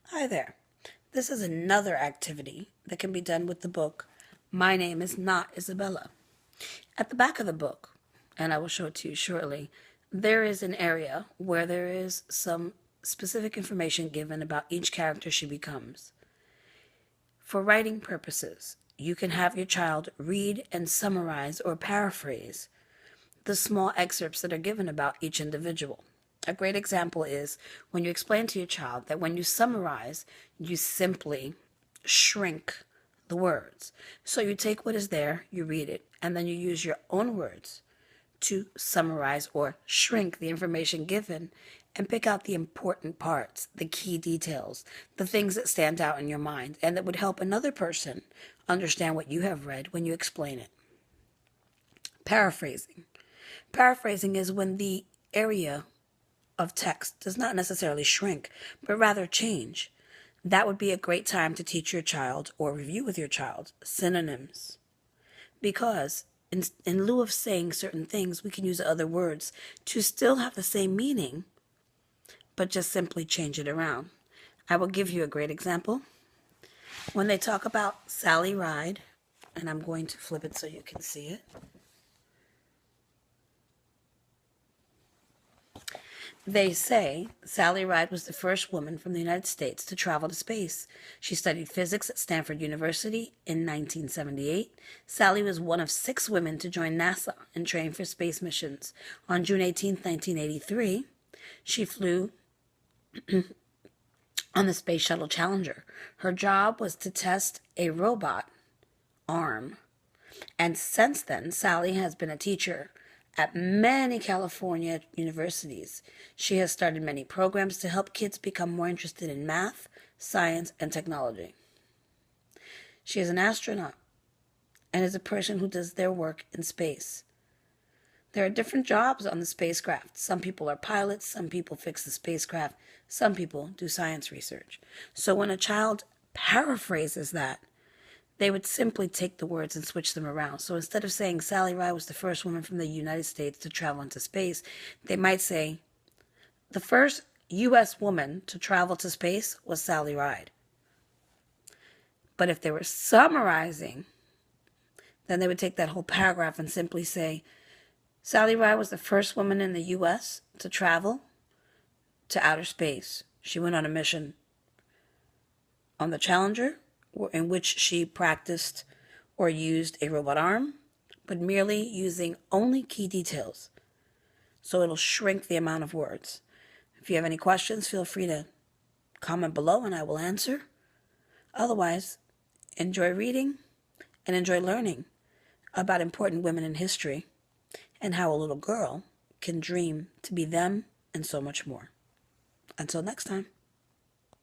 Hi there. This is another activity that can be done with the book My Name is Not Isabella. At the back of the book, and I will show it to you shortly, there is an area where there is some specific information given about each character she becomes. For writing purposes, you can have your child read and summarize or paraphrase the small excerpts that are given about each individual. A great example is when you explain to your child that when you summarize, you simply shrink the words. So you take what is there, you read it, and then you use your own words to summarize or shrink the information given and pick out the important parts, the key details, the things that stand out in your mind and that would help another person understand what you have read when you explain it. Paraphrasing. Paraphrasing is when the area of text does not necessarily shrink, but rather change. That would be a great time to teach your child or review with your child synonyms. Because in lieu of saying certain things, we can use other words to still have the same meaning, but just simply change it around. I will give you a great example. When they talk about Sally Ride, and I'm going to flip it so you can see it. They say Sally Ride was the first woman from the United States to travel to space. She studied physics at Stanford University in 1978. Sally was one of 6 women to join NASA and train for space missions. On June 18, 1983, she flew on the Space Shuttle Challenger. Her job was to test a robot arm. And since then, Sally has been a teacher at many California universities. She has started many programs to help kids become more interested in math, science, and technology. She is an astronaut and is a person who does their work in space. There are different jobs on the spacecraft. Some people are pilots, some people fix the spacecraft, some people do science research. So when a child paraphrases that, they would simply take the words and switch them around. So instead of saying Sally Ride was the first woman from the United States to travel into space, they might say the first U.S. woman to travel to space was Sally Ride. But if they were summarizing, then they would take that whole paragraph and simply say Sally Ride was the first woman in the U.S. to travel to outer space. She went on a mission on the Challenger, in which she practiced or used a robot arm, but merely using only key details. So it'll shrink the amount of words. If you have any questions, feel free to comment below and I will answer. Otherwise, enjoy reading and enjoy learning about important women in history and how a little girl can dream to be them and so much more. Until next time.